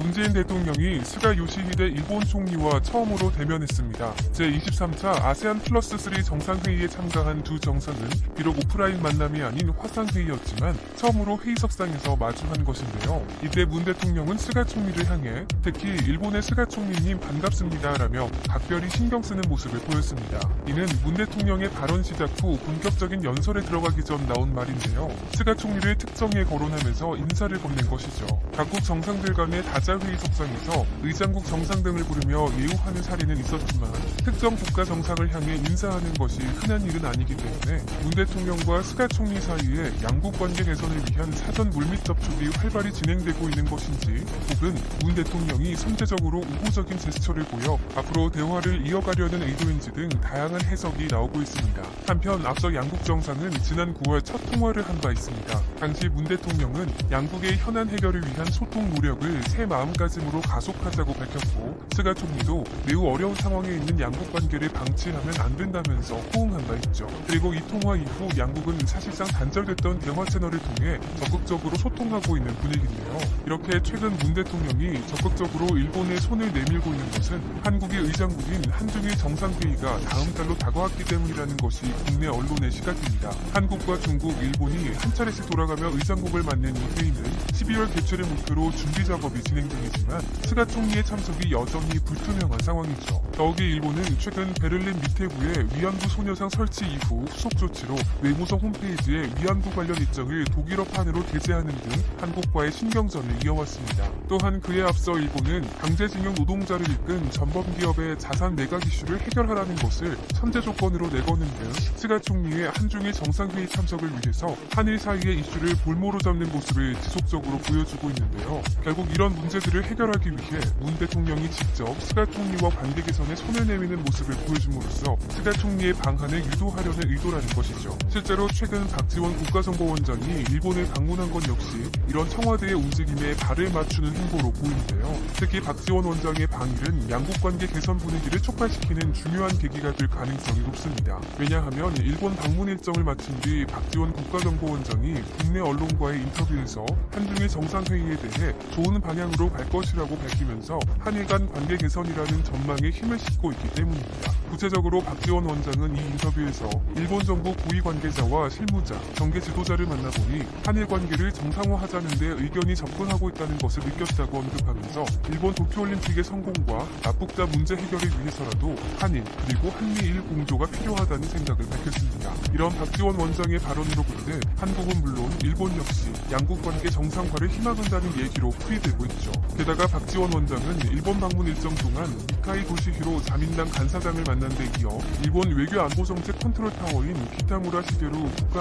문재인 대통령이 스가 요시히데 일본 총리와 처음으로 대면했습니다. 제23차 아세안 플러스 3 정상회의에 참가한 두 정상은 비록 오프라인 만남이 아닌 화상회의였지만 처음으로 회의석상에서 마주한 것인데요. 이때 문 대통령은 스가 총리를 향해 특히 일본의 스가 총리님 반갑습니다라며 각별히 신경 쓰는 모습을 보였습니다. 이는 문 대통령의 발언 시작 후 본격적인 연설에 들어가기 전 나온 말인데요. 스가 총리를 특정에 거론하면서 인사를 건넨 것이죠. 각국 정상들 간의 다자회의 석상에서 의장국 정상 등을 부르며 예우하는 사례는 있었지만 특정 국가 정상을 향해 인사하는 것이 흔한 일은 아니기 때문에 문 대통령과 스가 총리 사이에 양국 관계 개선을 위한 사전 물밑 접촉이 활발히 진행되고 있는 것인지 혹은 문 대통령이 선제적으로 우호적인 제스처를 보여 앞으로 대화를 이어가려는 의도인지 등 다양한 해석이 나오고 있습니다. 한편 앞서 양국 정상은 지난 9월 첫 통화를 한 바 있습니다. 당시 문 대통령은 양국의 현안 해결을 위한 소통 노력을 새 마음가짐으로 가속하자고 밝혔고 스가 총리도 매우 어려운 상황에 있는 양국 관계를 방치하면 안 된다면서 호응한 바 있죠. 그리고 이 통화 이후 양국은 사실상 단절됐던 대화 채널을 통해 적극적으로 소통하고 있는 분위기인데요. 이렇게 최근 문 대통령이 적극적으로 일본에 손을 내밀고 있는 것은 한국의 의장국인 한중일 정상회의가 다음 달로 다가왔기 때문이라는 것이 국내 언론의 시각입니다. 한국과 중국, 일본이 한 차례씩 돌아가며 의장국을 맡는 이 회의는 12월 개최를 목표로 준비 작업이 진행 중이지만 스가 총리의 참석이 여전히 불투명한 상황이죠. 더욱이 일본은 최근 베를린 미테부의 위안부 소녀상 설치 이후 후속 조치로 외무성 홈페이지에 위안부 관련 일정을 독일어판으로 게재하는 등 한국과의 신경전을 이어왔습니다. 또한 그에 앞서 일본은 강제징용 노동자를 이끈 전범기업의 자산 매각 이슈를 해결하라는 것을 선제 조건으로 내거는 등 스가 총리의 한중일 정상회의 참석을 위해서 한일 사이의 이슈를 볼모로 잡는 모습을 지속적으로 보여주고 있는데요. 결국 이런 문제들을 해결하기 위해 문 대통령이 직접 스가 총리와 관계 개선에 손을 내미는 모습을 보여줌으로써 스가 총리의 방한을 유도하려는 의도라는 것이죠. 실제로 최근 박지원 국가정보원장이 일본을 방문한 것 역시 이런 청와대의 움직임에 발을 맞추는 행보로 보이는데요. 특히 박지원 원장의 방일은 양국 관계 개선 분위기를 촉발시키는 중요한 계기가 될 가능성이 높습니다. 왜냐하면 일본 방문 일정을 마친 뒤 박지원 국가정보원장이 국내 언론과의 인터뷰에서 한중일 정상회의에 대해 좋은 방향으로 갈 것이라고 밝히면서 한일 간 관계 개선이라는 전망에 힘을 싣고 있기 때문입니다. 구체적으로 박지원 원장은 이 인터뷰에서 일본 정부 고위 관계자와 실무자, 정계 지도자를 만나보니 한일 관계를 정상화하자는 데 의견이 접근하고 있다는 것을 느꼈다고 언급하면서 일본 도쿄올림픽의 성공과 납북자 문제 해결을 위해서라도 한일 그리고 한미일 공조가 필요하다는 생각을 밝혔습니다. 이런 박지원 원장의 발언으로 보이는 한국은 물론 일본 역시 양국 관계 정상화를 희망한다는 얘기로 풀이되고 있죠. 게다가 박지원 원장은 일본 방문 일정 동안 미카이 도시히로 자민당 간사장을 만난 데 이어 일본 외교안보정책 컨트롤타워인 기타무라 시게루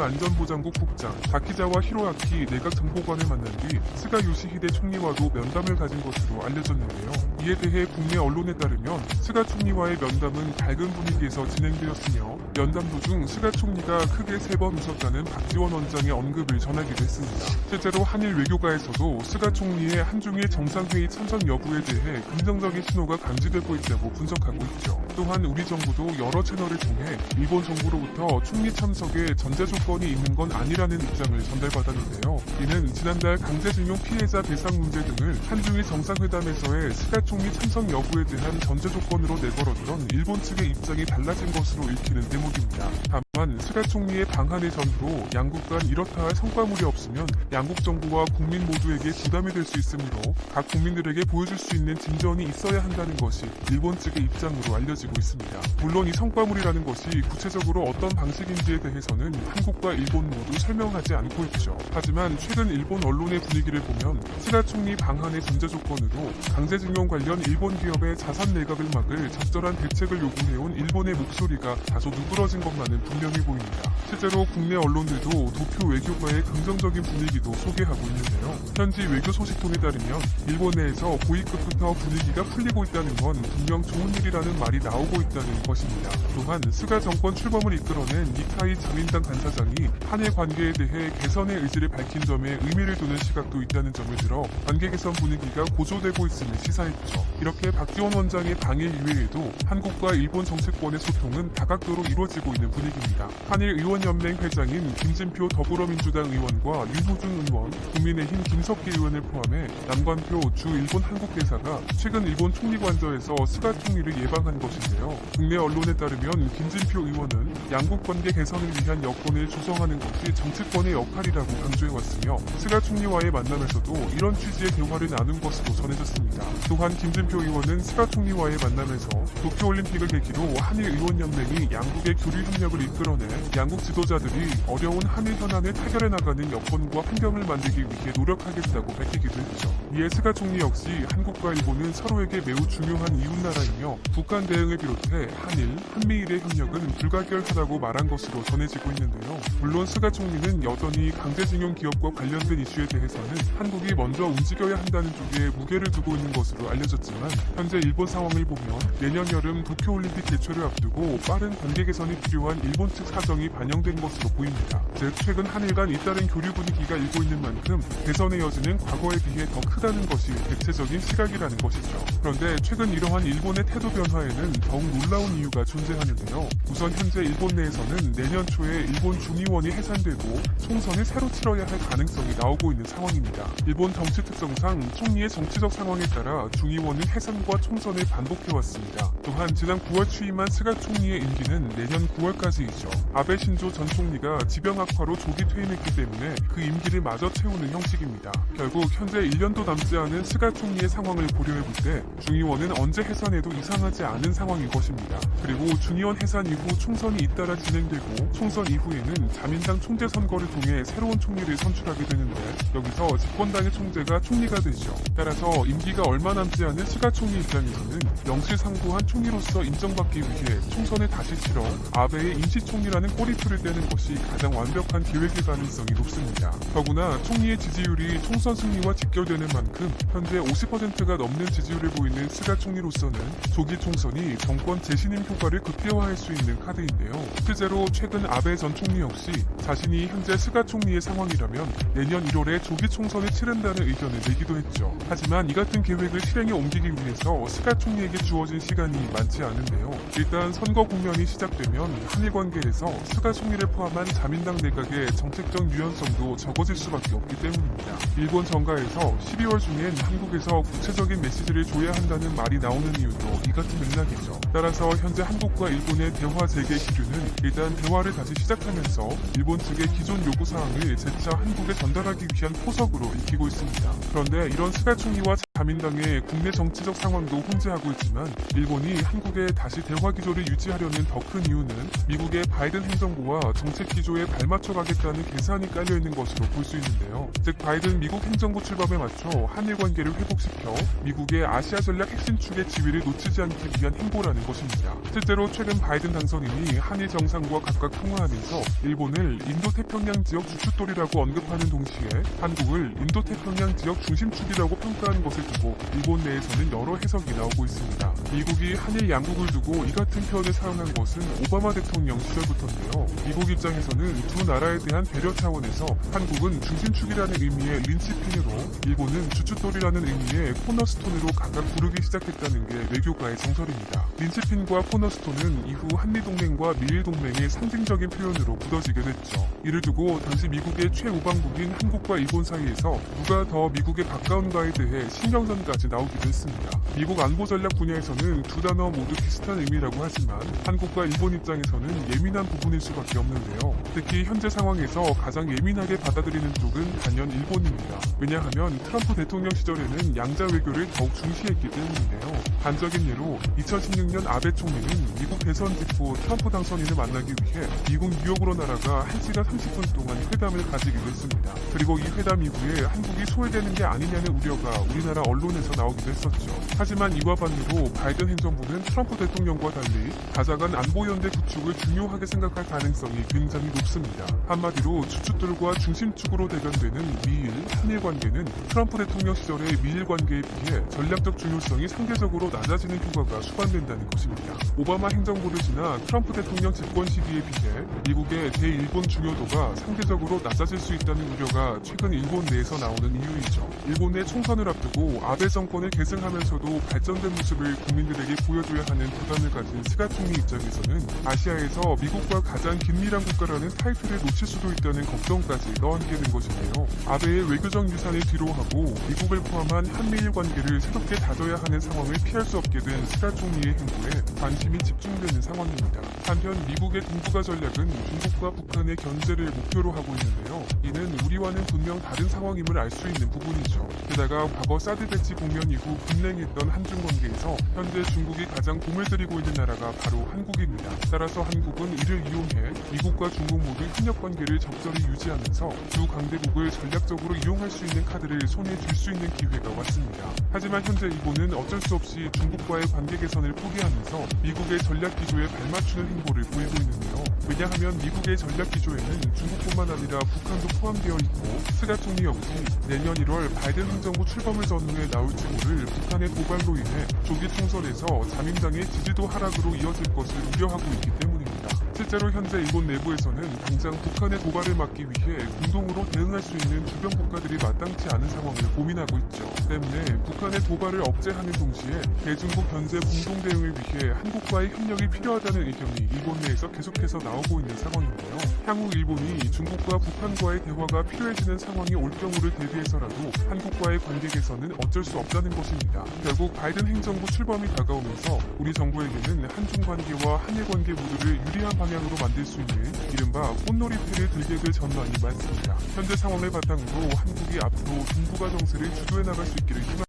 국가안전보장국 국장, 다키자와 히로아키 내각정보관을 만난 뒤 스가 요시히데 총리와도 면담을 가진 것으로 알려졌는데요. 이에 대해 국내 언론에 따르면 스가 총리와의 면담은 밝은 분위기에서 진행되었으며 면담 도중 스가 총리가 크게 3번 웃었다는 박지원 원장의 언급을 전하기도 했습니다. 실제로 한일 외교가에서도 스가 총리의 한중일 정상회의 참석 여부에 대해 긍정적인 신호가 감지되고 있다고 분석하고 있죠. 또한 우리 정부도 여러 채널을 통해 일본 정부로부터 총리 참석에 전제 조건이 있는 건 아니라는 입장을 전달받았는데요. 이는 지난달 강제징용 피해자 배상 문제 등을 한중일 정상회담에서의 스가 총리 참석 여부에 대한 전제 조건으로 내걸었던 일본 측의 입장이 달라진 것으로 읽히는 대목입니다. 다만 스가 총리의 방한의 전후로 양국 간 이렇다 할 성과물이 없으면 양국 정부와 국민 모두에게 부담이 될 수 있으므로 각 국민들에게 보여줄 수 있는 진전이 있어야 한다는 것이 일본 측의 입장으로 알려지고 있습니다. 물론 이 성과물이라는 것이 구체적으로 어떤 방식인지에 대해서는 한국과 일본 모두 설명하지 않고 있죠. 하지만 최근 일본 언론의 분위기를 보면 스가 총리 방한의 전제 조건으로 강제징용 관련 일본 기업의 자산 매각을 막을 적절한 대책을 요구해온 일본의 목소리가 다소 누그러진 것만은 분명해 보입니다. 실제로 국내 언론들도 도쿄 외교가의 긍정적인 분위기도 소개하고 있는데요. 현지 외교 소식통에 따르면 일본 내에서 고위급부터 분위기가 풀리고 있다는 건 분명 좋은 일이라는 말이 나오고 있다는 것입니다. 또한 스가 정권 출범을 이끌어낸 니카이 자민당 간사장이 한일 관계에 대해 개선의 의지를 밝힌 점에 의미를 두는 시각도 있다는 점을 들어 관계 개선 분위기가 고조되고 있음을 시사했죠. 이렇게 박지원 원장의 방일 이외에도 한국과 일본 정치권의 소통은 다각도로 이루어지고 있는 분위기입니다. 있습니다. 한일의원연맹 회장인 김진표 더불어민주당 의원과 윤호중 의원, 국민의힘 김석기 의원을 포함해 남관표 주 일본 한국대사가 최근 일본 총리 관저에서 스가 총리를 예방한 것인데요. 국내 언론에 따르면 김진표 의원은 양국 관계 개선을 위한 여건을 조성하는 것이 정치권의 역할이라고 강조해왔으며 스가 총리와의 만남에서도 이런 취지의 대화를 나눈 것으로 전해졌습니다. 또한 김진표 의원은 스가 총리와의 만남에서 도쿄올림픽을 계기로 한일의원연맹이 양국의 교류 협력을 이끌어내 양국 지도자들이 어려운 한일 현안을 타결해 나가는 여건과 환경을 만들기 위해 노력하겠다고 밝히기도 했죠. 이에 스가 총리 역시 한국과 일본은 서로에게 매우 중요한 이웃나라이며 북한 대응을 비롯해 한일, 한미일의 협력은 불가결하다고 말한 것으로 전해지고 있는데요. 물론 스가 총리는 여전히 강제징용 기업과 관련된 이슈에 대해서는 한국이 먼저 움직여야 한다는 쪽에 무게를 두고 있는 것으로 알려졌지만 현재 일본 상황을 보면 내년 여름 도쿄올림픽 개최를 앞두고 빠른 관계 개선이 필요한 일본 측 사정이 반영된 것으로 보입니다. 즉 최근 한일 간 잇따른 교류 분위기가 일고 있는 만큼 개선의 여지는 과거에 비해 더 크다는 것이 대체적인 시각이라는 것이죠. 그런데 최근 이러한 일본의 태도 변화에는 더욱 놀라운 이유가 존재하는데요. 우선 현재 일본 내에서는 내년 초에 일본 중의원이 해산되고 총선을 새로 치러야 할 가능성이 나오고 있는 상황입니다. 일본 정치 특성상 총리의 정치적 상황에 따라 중의원은 해산과 총선을 반복해왔습니다. 또한 지난 9월 취임한 스가 총리의 임기는 내년 9월까지이죠. 아베 신조 전 총리가 지병 악화로 조기 퇴임했기 때문에 그 임기를 마저 채우는 형식입니다. 결국 현재 1년도 남지 않은 스가 총리의 상황을 고려해볼 때 중의원은 언제 해산해도 이상하지 않은 상황인 것입니다. 그리고 중의원 해산 이후 총선이 잇따라 진행되고 총선 이후에는 자민당 총재 선거를 통해 새로운 총리를 선출하게 되는데 여기서 집권당의 총재가 총리가 되죠. 따라서 임기가 얼마 남지 않은 스가 총리 입장에서는 명실상부한 총리로서 인정받기 위해 총선을 다시 치러 아베의 임시총리라는 꼬리표를 떼는 것이 가장 완벽한 계획일 가능성이 높습니다. 더구나 총리의 지지율이 총선 승리와 직결되는 만큼 현재 50%가 넘는 지지율을 보이는 스가 총리로서는 조기 총선이 정권 재신임 효과를 극대화할 수 있는 카드인데요. 실제로 최근 아베 전 총리 역시 자신이 현재 스가 총리의 상황이라면 내년 1월에 조기 총선을 치른다는 의견을 내기도 했죠. 하지만 이 같은 계획을 실행에 옮기기 위해서 스가 총리에게 주어진 시간이 많지 않은데요. 일단 선거 국면이 시작되면 한일 관계에서 스가 총리를 포함한 자민당 내각의 정책적 유연성도 적어질 수밖에 없기 때문입니다. 일본 정가에서 12월 중엔 한국에서 구체적인 메시지를 줘야 한다는 말이 나오는 이유도 이 같은 맥락이죠. 따라서 현재 한국과 일본의 대화 재개 기류는 일단 대화를 다시 시작하면서 일본 측의 기존 요구사항을 재차 한국에 전달하기 위한 포석으로 익히고 있습니다. 그런데 이런 스가 총리와 자민당의 국내 정치적 상황도 혼재하고 있지만 일본이 한국에 다시 대화 기조를 유지하려는 더 큰 이유는 미국의 바이든 행정부와 정책 기조에 발맞춰 가겠다는 계산이 깔려있는 것으로 볼 수 있는데요. 즉 바이든 미국 행정부 출범에 맞춰 한일 관계를 회복시켜 미국의 아시아 전략 핵심 축의 지위를 놓치지 않기 위한 행보라는 것입니다. 실제로 최근 바이든 당선인이 한일 정상과 각각 통화하면서 일본을 인도태평양 지역 주춧돌이라고 언급하는 동시에 한국을 인도태평양 지역 중심축이라고 평가하는 것을 두고 일본 내에서는 여러 해석이 나오고 있습니다. 미국이 한일 양국을 두고 이 같은 표현을 사용한 것은 오바마 대통령 시절부터인데요. 미국 입장에서는 두 나라에 대한 배려 차원에서 한국은 중심축이라는 의미의 린치핀으로 일본은 주춧돌이라는 의미의 코너스톤으로 각각 부르기 시작했다는 게 외교가의 정설입니다. 린치핀과 코너스톤은 이후 한미동맹과 미일동맹의 상징적인 표현으로 굳어지게 됐죠. 이를 두고 당시 미국의 최우방국인 한국과 일본 사이에서 누가 더 미국에 가까운가에 대해 신경전까지 나오기도 했습니다. 미국 안보 전략 분야에서는 두 단어 모두 비슷한 의미라고 하지만 한국과 일본 입장에서는 예민한 부분일 수밖에 없는데요. 특히 현재 상황에서 가장 예민하게 받아들이는 쪽은 단연 일본입니다. 왜냐하면 트럼프 대통령 시절에는 양자 외교를 더욱 중시했기 때문인데요. 단적인 예로 2016년 아베 총리는 미국 대선 직후 트럼프 당선인을 만나기 위해 미국 뉴욕으로 날아가 1시간 30분 동안 회담을 가지기도 했습니다. 그리고 이 회담 이후에 한국이 소외되는 게 아니냐는 우려가 우리나라 언론에서 나오기도 했었죠. 하지만 이와 반대로 바이든 행정부는 트럼프 대통령과 달리 다자간 안보연대 구축을 중요하게 생각할 가능성이 굉장히 높습니다. 한마디로 주춧돌과 중심축으로 대변되는 미일, 한일 관계는 트럼프 대통령 시절의 미일 관계에 비해 전략적 중요성이 상대적으로 낮아지는 효과가 수반된다는 것입니다. 오바마 행정부를 지나 트럼프 대통령 집권 시기에 비해 미국의 대일본 중요도가 상대적으로 낮아질 수 있다는 우려가 최근 일본 내에서 나오는 이유이죠. 일본의 총선을 앞두고 또 아베 정권을 계승하면서도 발전된 모습을 국민들에게 보여줘야 하는 부담을 가진 스가 총리 입장에서는 아시아에서 미국과 가장 긴밀한 국가라는 타이틀을 놓칠 수도 있다는 걱정까지 떠안게 된 것인데요. 아베의 외교적 유산을 뒤로하고 미국을 포함한 한미일 관계를 새롭게 다져야 하는 상황을 피할 수 없게 된 스가 총리의 행보에 관심이 집중되는 상황입니다. 한편 미국의 동북아 전략은 중국과 북한의 견제를 목표로 하고 있는데요. 이는 우리와는 분명 다른 상황임을 알 수 있는 부분이죠. 게다가 과거 사드 배치 국면 이후 분냉했던 한중 관계에서 현재 중국이 가장 공을 들이고 있는 나라가 바로 한국입니다. 따라서 한국은 이를 이용해 미국과 중국 모두 협력 관계를 적절히 유지하면서 두 강대국을 전략적으로 이용할 수 있는 카드를 손에 쥘 수 있는 기회가 왔습니다. 하지만 현재 일본은 어쩔 수 없이 중국과의 관계 개선을 포기하면서 미국의 전략 기조에 발맞추는 행보를 보이고 있는데요. 왜냐하면 미국의 전략 기조에는 중국뿐만 아니라 북한도 포함되어 있고 스가 총리 역시 내년 1월 바이든 행정부 출범을 전후해 나올지 모를 북한의 도발로 인해 조기 총선에서 자민당의 지지도 하락으로 이어질 것을 우려하고 있기 때문입니다. 실제로 현재 일본 내부에서는 당장 북한의 도발을 막기 위해 공동으로 대응할 수 있는 주변 국가들이 마땅치 않은 상황을 고민하고 있죠. 때문에 북한의 도발을 억제하는 동시에 대중국 견제 공동 대응을 위해 한국과의 협력이 필요하다는 의견이 일본 내에서 계속해서 나오고 있는 상황인데요. 향후 일본이 중국과 북한과의 대화가 필요해지는 상황이 올 경우를 대비해서라도 한국과의 관계 개선은 어쩔 수 없다는 것입니다. 결국 바이든 행정부 출범이 다가오면서 우리 정부에게는 한중 관계와 한일 관계 모두를 유리한 방향으로 만들 수 있는 이른바 꽃놀이패를 들게 될 전망이 많습니다. 현재 상황을 바탕으로 한국이 앞으로 동북아 정세를 주도해 나갈 수 있기를 희망합니다.